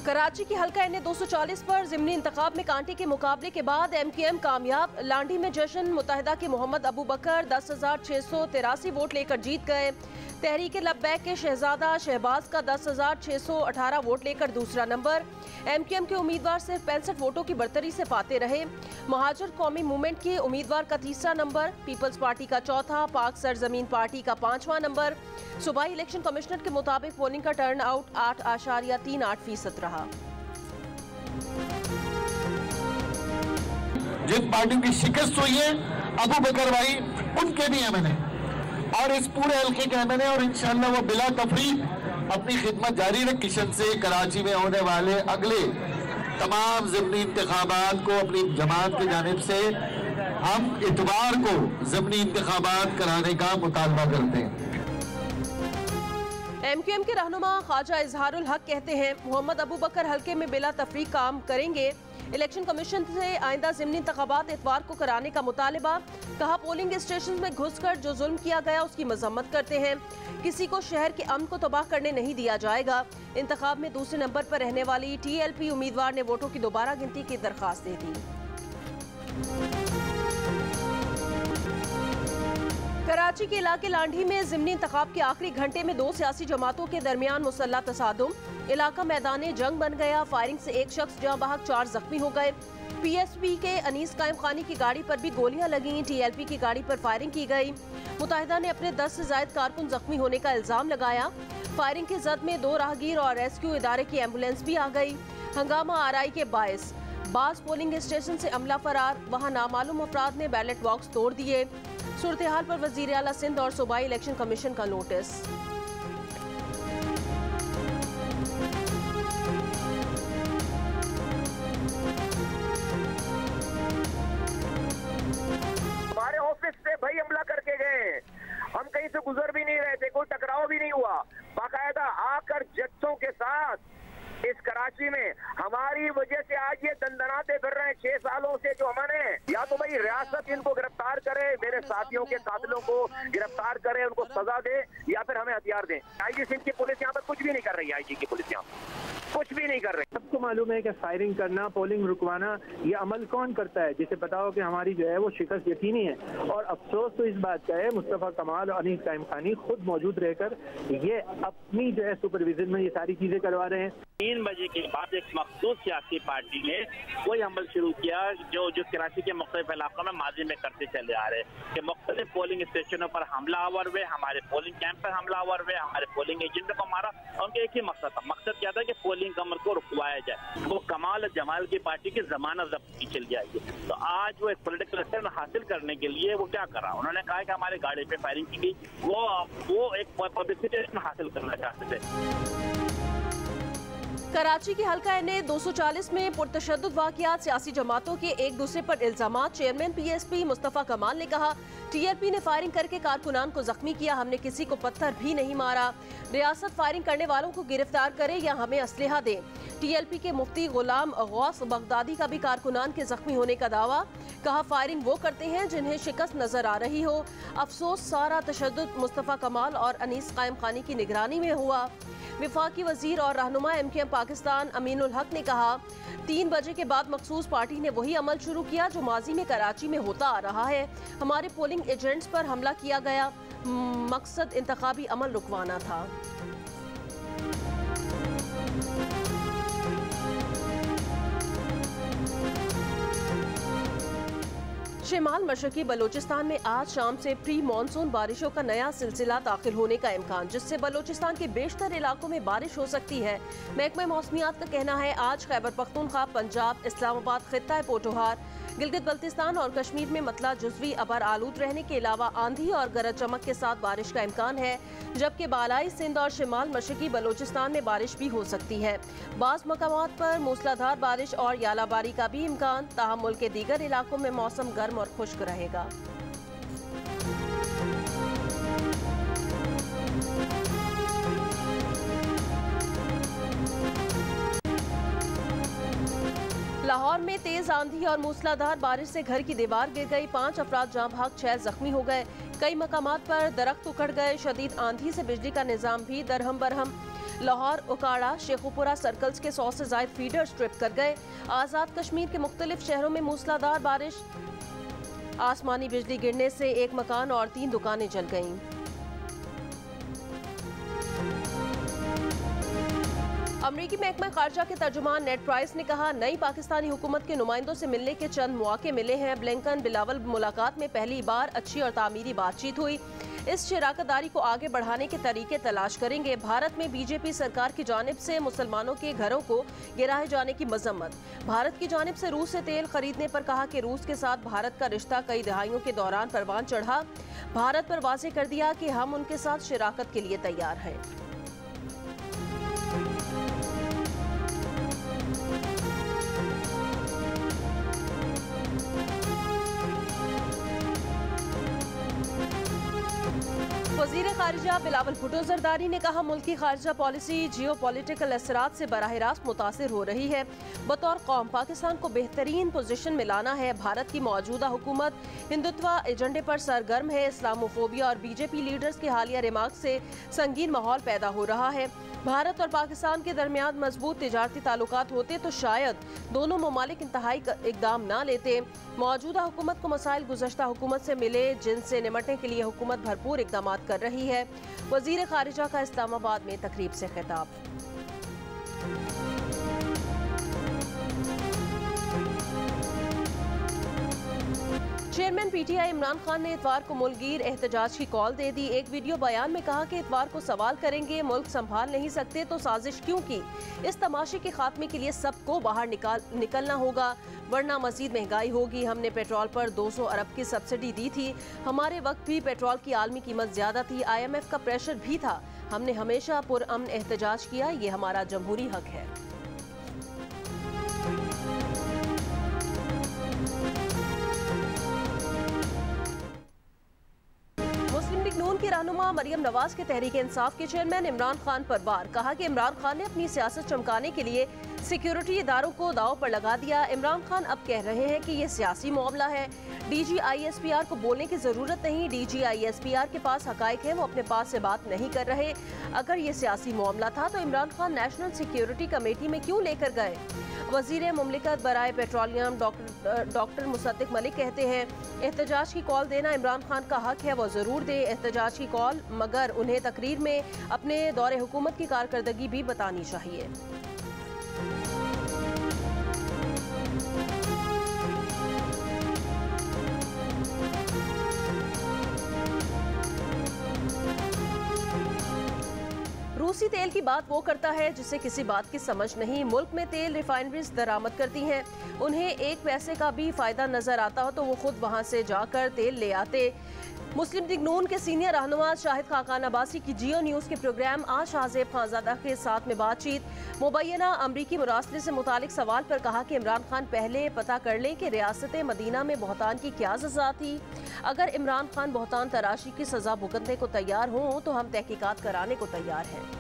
कराची की हल्का एन 240 पर ज़िमनी इंतखाब में कांटे के मुकाबले के बाद MQM कामयाब। लांडी में जश्न मुत्तहिदा के मोहम्मद अबू बकर 10,683 वोट लेकर जीत गए। तहरीक लब्बैक के शहजादा शहबाज का 10,618 वोट लेकर दूसरा नंबर। MQM के उम्मीदवार सिर्फ 65 वोटों की बरतरी से फाते रहे। महाजर कौमी मूवमेंट के उम्मीदवार का तीसरा नंबर, पीपल्स पार्टी का चौथा, पाक सरजमीन पार्टी का 5वां नंबर। सूबाई इलेक्शन कमिश्नर के मुताबिक पोलिंग का टर्न आउट 8.38% रहा। जिन पार्टियों की शिकस्त हुई है अबू बकर भाई उनके भी MNA और इस पूरे हल्के के MNA, और इंशाअल्लाह वो बिला तफरीक अपनी खिदमत जारी रख किशन से कराची में होने वाले अगले तमाम ज़िमनी इंतखाबात को अपनी जमात की जानिब से हम इतवार को ज़िमनी इंतखाबात कराने का मुतालबा करते हैं। MQM के रहनुमा ख्वाजा इजहारुल हक कहते हैं मोहम्मद अबू बकर हल्के में बिला तफरीक काम करेंगे। इलेक्शन कमीशन से आइंदा ज़िमनी इंतखाबात इतवार को कराने का मुतालबा। कहा पोलिंग स्टेशन में घुसकर जो जुल्म किया गया उसकी मजम्मत करते हैं। किसी को शहर के अमन को तबाह करने नहीं दिया जाएगा। इंतखाब में दूसरे नंबर पर रहने वाली TLP उम्मीदवार ने वोटों की दोबारा गिनती की दरख्वास्त दे दी। कराची के इलाके लांडी में ज़िमनी इंतखाब के आखिरी घंटे में दो सियासी जमातों के दरमियान मुसल्लह तसादुम। इलाका मैदान जंग बन गया। फायरिंग से एक शख्स जहां बहक 4 जख्मी हो गए। PSP के अनीस कायम खानी की गाड़ी पर भी गोलियां लगीं। TLP की गाड़ी पर फायरिंग की गई। मुत्तहिदा ने अपने 10 से ज़ायद कारकुन जख्मी होने का इल्जाम लगाया। फायरिंग की जद में 2 राहगीर और रेस्क्यू इदारे की एम्बुलेंस भी आ गई। हंगामा आराई के बायस बाज पोलिंग स्टेशन से अमला फरार। वहां नामालूम अफराद ने बैलेट बॉक्स तोड़ दिए। सूरत हाल पर वज़ीर आला सिंध और सूबाई इलेक्शन कमीशन का नोटिस। हमारे ऑफिस से भाई हमला करके गए। हम कहीं से गुजर भी नहीं रहे थे, कोई टकराव भी नहीं हुआ। बाकायदा आकर जत्थों के साथ इस कराची में हमारी वजह से आज ये दंदनाते फिर रहे हैं 6 सालों से जो हमने। या तो भाई रियासत इनको गिरफ्तार करे, मेरे साथियों के कातिलों को गिरफ्तार करे, उनको सजा दे, या फिर हमें हथियार दें। IG सिंध की पुलिस यहाँ पर कुछ भी नहीं कर रही है। IG की पुलिस यहाँ कुछ भी नहीं कर रही। सबको मालूम है कि फायरिंग करना, पोलिंग रुकवाना, ये अमल कौन करता है? जिसे पता हो कि हमारी जो है वो शिकस्त यकीनी है। और अफसोस तो इस बात का है मुस्तफ़ा कमाल और अनीस कायम खानी खुद मौजूद रहकर ये अपनी जो है सुपरविजन में ये सारी चीजें करवा रहे हैं। 3 बजे के बाद एक मखसूस सियासी पार्टी ने वही अमल शुरू किया जो कराची के मुख्तलिफ इलाकों में माजी में करते चले आ रहे हैं कि मुख्तलिफ पोलिंग स्टेशनों पर हमलावर हुए, हमारे पोलिंग कैंप पर हमलावर हुए, हमारे पोलिंग एजेंटों को मारा। उनका एक ही मकसद था। मकसद क्या था कि पोलिंग अमल को रुकवाया जाए। वो कमाल और जमाल की पार्टी की जमानत जब्त की चल जाएगी। तो आज वो एक पोलिटिकल स्टैंड हासिल करने के लिए वो क्या करा, उन्होंने कहा कि हमारे गाड़ी पे फायरिंग की गई। वो एक पब्लिसिटी हासिल करना चाहते थे। कराची के हल्का एन 240 में पुरतशद्दुद वाक़यात, सियासी जमातों के एक दूसरे पर इल्जामात। चेयरमैन PSP मुस्तफ़ा कमाल ने कहा TLP ने फायरिंग करके कारकुनान को जख्मी किया, हमने किसी को पत्थर भी नहीं मारा। रियासत फायरिंग करने वालों को गिरफ्तार करे या हमें असलहा दे। TLP के मुफ्ती गुलाम गौस बगदादी का भी कारकुनान के जख्मी होने का दावा। कहा फायरिंग वो करते हैं जिन्हें शिकस्त नजर आ रही हो। अफसोस सारा तशद्दुद मुस्तफ़ा कमाल और अनीस कायम खानी की निगरानी में हुआ। विफाकी वजीर और रहनुमा MQM पाकिस्तान अमीनुल हक ने कहा 3 बजे के बाद मखसूस पार्टी ने वही अमल शुरू किया जो माजी में कराची में होता आ रहा है। हमारे पोलिंग एजेंट्स पर हमला किया गया, मकसद इंतखाबी अमल रुकवाना था। शिमाल मशरकी बलोचिस्तान में आज शाम से प्री मानसून बारिशों का नया सिलसिला दाखिल होने का इम्कान, जिससे बलोचिस्तान के बेशतर इलाकों में बारिश हो सकती है। महकमा मौसमियात का कहना है आज खैबर पख्तूनख्वा, पंजाब, इस्लामाबाद, खित्ता पोटोहार, गिलगित बल्तिस्तान और कश्मीर में मतला जुज़वी अबर आलूद रहने के अलावा आंधी और गरज चमक के साथ बारिश का इम्कान है, जबकि बालाई सिंध और शिमाल मशरकी बलोचिस्तान में बारिश भी हो सकती है। बाज़ मकामात पर मूसलाधार बारिश और यालाबारी का भी इम्कान। ताहम मुल्क के दीगर इलाकों में मौसम गर्म और खुश्क रहेगा। लाहौर में तेज आंधी और मूसलाधार बारिश से घर की दीवार गिर गई, 5 अफराद जाँ भाग, 6 जख्मी हो गए। कई मकामात पर दरख्त उखड़ गए। शदीद आंधी से बिजली का निजाम भी दरहम बरहम। लाहौर, उकाड़ा, शेखुपुरा सर्कल्स के 100 से ज्यादा फीडर स्ट्रिप कर गए। आज़ाद कश्मीर के मुख्तलिफ शहरों में मूसलाधार बारिश, आसमानी बिजली गिरने से एक मकान और 3 दुकानें जल गईं। अमरीकी महकमा खारजा के तर्जुमान नेड प्राइस ने कहा, नई पाकिस्तानी हुकूमत के नुमाइंदों से मिलने के चंद मौके मिले हैं। ब्लिंकन बिलावल मुलाकात में पहली बार अच्छी और तामीरी बातचीत हुई। इस शराकतदारी को आगे बढ़ाने के तरीके तलाश करेंगे। भारत में बीजेपी सरकार की जानिब से मुसलमानों के घरों को गिराए जाने की मजम्मत। भारत की जानिब से रूस से तेल खरीदने पर कहा कि रूस के साथ भारत का रिश्ता कई दहाइयों के दौरान परवान चढ़ा। भारत पर वाज़ेह कर दिया कि हम उनके साथ शराकत के लिए तैयार हैं। वज़ीर खारिजा बिलावल भुट्टो ज़रदारी ने कहा, मुल्क की खारिजा पॉलिसी जियो पॉलिटिकल असरात से बराह रास्त मुतासिर हो रही है। बतौर कौम पाकिस्तान को बेहतरीन पोजीशन में लाना है। भारत की मौजूदा हुकूमत हिंदुत्व एजेंडे पर सरगर्म है। इस्लामोफोबिया और बीजेपी लीडर्स के हालिया रिमार्क से संगीन माहौल पैदा हो रहा है। भारत और पाकिस्तान के दरमियान मजबूत तिजारती ताल्लुकात होते तो शायद दोनों ममालिक इंतहाई इकदाम ना लेते। मौजूदा हुकूमत को मसाइल गुज़श्ता हुकूमत से मिले, जिनसे निमटने के लिए हुकूमत भरपूर इकदाम कर रही है। वज़ीर खारिजा का इस्लामाबाद में तकरीब से खिताब। चेयरमैन पीटीआई इमरान खान ने इतवार को मुल्कगीर एहतजाज की कॉल दे दी। एक वीडियो बयान में कहा कि इतवार को सवाल करेंगे, मुल्क संभाल नहीं सकते तो साजिश क्यों की। इस तमाशे के खात्मे के लिए सबको बाहर निकलना होगा, वरना मजीद महंगाई होगी। हमने पेट्रोल पर 200 अरब की सब्सिडी दी थी। हमारे वक्त भी पेट्रोल की आलमी कीमत ज्यादा थी। IMF का प्रेशर भी था। हमने हमेशा पुरअमन एहतजाज किया। ये हमारा जमहूरी हक है। नून की रहनुमा मरियम नवाज के तहरीक इंसाफ के चेयरमैन इमरान खान पर वार। कहा कि इमरान खान ने अपनी सियासत चमकाने के लिए सिक्योरिटी इदारों को दांव पर लगा दिया। इमरान खान अब कह रहे हैं कि ये सियासी मामला है। DG ISPR को बोलने की जरूरत नहीं। DG ISPR के पास हकाइक है, वो अपने पास से बात नहीं कर रहे। अगर ये सियासी मामला था तो Imran Khan national security committee में क्यों लेकर गए। वजीर मुमलिकत बराए पेट्रोलियम डॉक्टर मुसद्दिक मलिक कहते हैं, एहतजाज की कॉल देना इमरान खान का हक है, वो जरूर दे एहतजाज की कॉल, मगर उन्हें तकरीर में अपने दौरे हुकूमत की कारकर्दगी भी बतानी चाहिए। रूसी तेल की बात वो करता है जिसे किसी बात की समझ नहीं। मुल्क में तेल रिफाइनरीज दरामद करती हैं, उन्हें एक पैसे का भी फायदा नजर आता हो तो वो खुद वहां से जाकर तेल ले आते। मुस्लिम लीग नून के सीनियर रहनुमा शाहिद खाकान अब्बासी की जियो न्यूज़ के प्रोग्राम आज शाहजेब खानजादा के साथ में बातचीत। मुबैना अमरीकी मुरासले से मुतालिक सवाल पर कहा कि इमरान खान पहले पता कर लें कि रियासत मदीना में बहतान की क्या सज़ा थी। अगर इमरान खान बहतान तराशी की सज़ा भुगतने को तैयार हों तो हम तहकीकात कराने को तैयार हैं।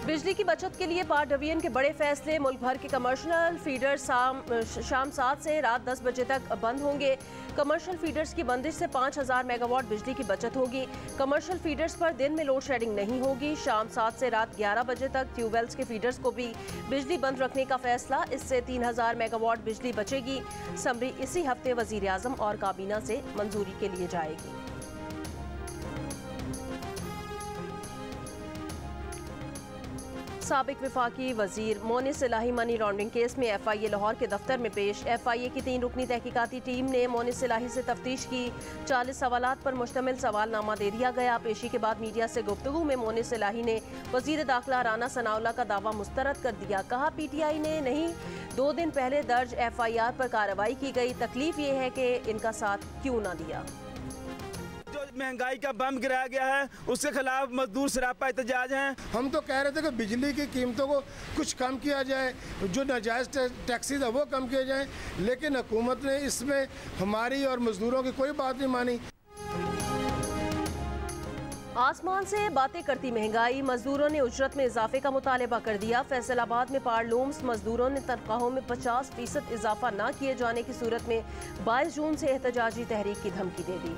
बिजली की बचत के लिए पावर डिवीजन के बड़े फैसले। मुल्क भर के कमर्शियल फीडर शाम 7 से रात 10 बजे तक बंद होंगे। कमर्शियल फीडर्स की बंदिश से 5000 मेगावाट बिजली की बचत होगी। कमर्शियल फीडर्स पर दिन में लोड शेडिंग नहीं होगी। शाम 7 से रात 11 बजे तक ट्यूबवेल्स के फीडर्स को भी बिजली बंद रखने का फैसला। इससे 3000 मेगावाट बिजली बचेगी। समरी इसी हफ्ते वजीर आजम और काबीना से मंजूरी के लिए जाएगी। साबिक विफाकी वजीर मोनिस इलाही मनी लॉन्ड्रिंग केस में FIA लाहौर के दफ्तर में पेश। FIA की 3 रुकनी तहकीकाती टीम ने मोनिस इलाही से तफ्तीश की। 40 सवालात पर मुश्तमिल सवालनामा दे दिया गया। पेशी के बाद मीडिया से गुफ्तगू में मोनिस इलाही ने वजीर दाखिला राना सनाउल्लाह का दावा मुस्तरद कर दिया। कहा, PTI ने नहीं, 2 दिन पहले दर्ज FIR पर कार्रवाई की गई। तकलीफ ये है कि इनका साथ क्यों ना दिया। महंगाई का बम गिराया गया है, उसके खिलाफ मजदूर सरापा एहतजाज हैं। हम तो कह रहे थे कि बिजली की कीमतों को कुछ कम किया जाए, जो नाजायज़ टैक्सेस है वो कम किए जाएं, लेकिन हुकूमत ने इसमें हमारी और मजदूरों की कोई बात नहीं मानी। आसमान से बातें करती महंगाई, मजदूरों ने उजरत में इजाफे का मुतालबा कर दिया। फैसलाबाद में पारलूम्स मजदूरों ने तनख्वाहों में 50% इजाफा न किए जाने की सूरत में 22 जून से एहतजाजी तहरीक की धमकी दे दी।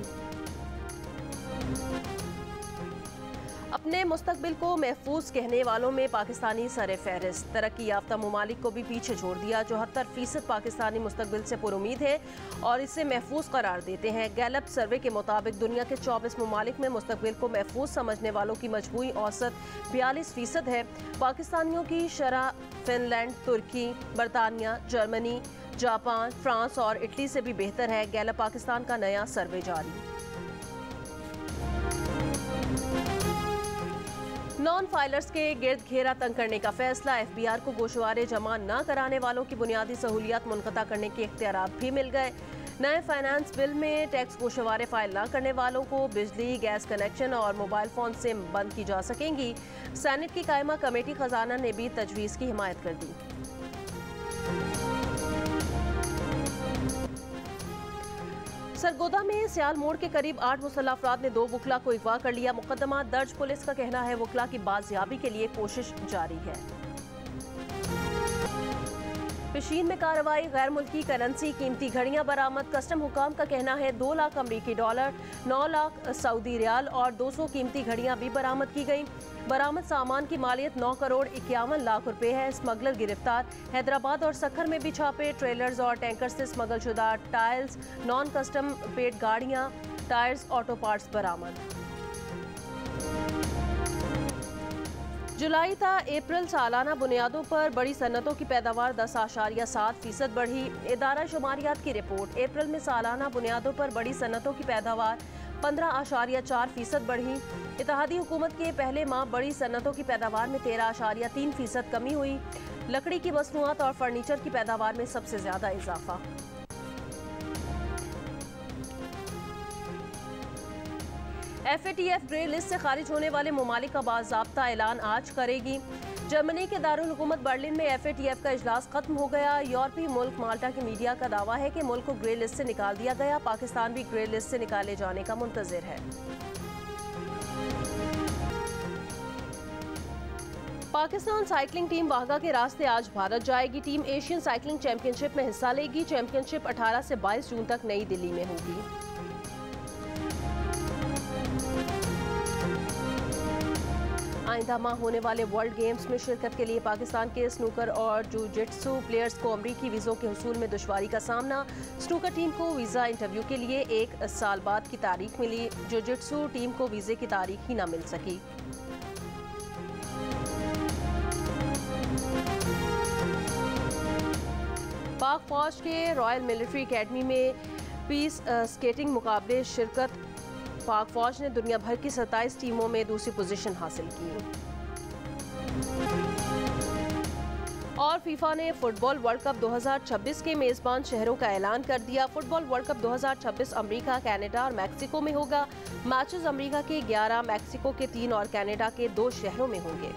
अपने मुस्तकबिल को महफूज कहने वालों में पाकिस्तानी सरे फहरिस्त, तरक्की याफ्ता ममालिक को भी पीछे छोड़ दिया। 74% पाकिस्तानी मुस्तकबिल से पुरुमीद है और इसे महफूज करार देते हैं। गैलप सर्वे के मुताबिक दुनिया के 24 ममालिक में मुस्तकबिल को महफूज समझने वालों की मजमूई औसत 42% है। पाकिस्तानियों की शरह फिनलैंड, तुर्की, बरतानिया, जर्मनी, जापान, फ्रांस और इटली से भी बेहतर है। गैलप पाकिस्तान का नया सर्वे जारी। नॉन फाइलर्स के गिर्द घेरा तंग करने का फैसला। FBI को गोशवारे जमा न कराने वालों की बुनियादी सहूलियात मुनक़ता करने के इख्तियारात भी मिल गए। नए फाइनेंस बिल में टैक्स गोशवारे फाइल न करने वालों को बिजली, गैस कनेक्शन और मोबाइल फ़ोन से बंद की जा सकेंगी। सेनेट की कायमा कमेटी खजाना ने भी तजवीज़ की हिमायत कर दी। सरगोदा में सियाल मोड़ के करीब 8 मुसल्लह अफराद ने 2 वकला को अगवा कर लिया। मुकदमा दर्ज। पुलिस का कहना है वकला की बाजियाबी के लिए कोशिश जारी है। पेशीन में कार्रवाई, गैर मुल्की करेंसी, कीमती घड़ियां बरामद। कस्टम हुकाम का कहना है 2 लाख अमरीकी डॉलर, 9 लाख सऊदी रियाल और 200 कीमती घड़ियां भी बरामद की गई। बरामद सामान की मालियत 9 करोड़ 51 लाख रुपए है। स्मगलर गिरफ्तार। हैदराबाद और सखर में भी छापे। ट्रेलर्स और टैंकर से स्मगल शुदा टायर्स, नॉन कस्टम पेड गाड़ियां, टायर्स, ऑटो पार्ट्स बरामद। जुलाई ता अप्रैल सालाना बुनियादों पर बड़ी सन्नतों की पैदावार 10.7% बढ़ी। इदारा शुमारियात की रिपोर्ट। अप्रैल में सालाना बुनियादों पर बड़ी सन्नतों की पैदावार 15.4% बढ़ी। इत्तेहादी हुकूमत के पहले माह बड़ी सन्नतों की पैदावार में 13.3% कमी हुई। लकड़ी की मसनूआत और फर्नीचर की पैदावार में सबसे ज्यादा इजाफा। FATF ग्रे लिस्ट से खारिज होने वाले ममालिक का बाज़ाब्ता ऐलान आज करेगी। जर्मनी के दारुल हुकूमत बर्लिन में FATF का इजलास खत्म हो गया। यूरोपीय मुल्क माल्टा की मीडिया का दावा है कि मुल्क को ग्रे लिस्ट से निकाल दिया गया। पाकिस्तान भी ग्रे लिस्ट से निकाले जाने का मुंतज़िर है। पाकिस्तान साइकिलिंग टीम वाघा के रास्ते आज भारत जाएगी। टीम एशियन साइकिलिंग चैंपियनशिप में हिस्सा लेगी। चैंपियनशिप 18 से 22 जून तक नई दिल्ली में होगी। आइंदा माह होने वाले वर्ल्ड गेम्स में शिरकत के लिए पाकिस्तान के स्नूकर और जुजित्सु प्लेयर्स को अमरीकी वीज़ों के हुसूल में दुश्वारी का सामना। स्नूकर टीम को वीज़ा इंटरव्यू के लिए 1 साल बाद की तारीख मिली। जुजित्सु टीम को वीज़े की तारीख ही न मिल सकी। पाक फौज के रॉयल मिलिट्री एकेडमी में पीस स्केटिंग मुकाबले शिरकत। पाक फौज ने दुनिया भर की 27 टीमों में दूसरी पोजीशन हासिल की। और फीफा ने फुटबॉल वर्ल्ड कप 2026 के मेजबान शहरों का ऐलान कर दिया। Football world cup 2026 America, Canada और मैक्सिको में होगा। मैचेस अमेरिका के 11, मैक्सिको के 3 और कनाडा के 2 शहरों में होंगे।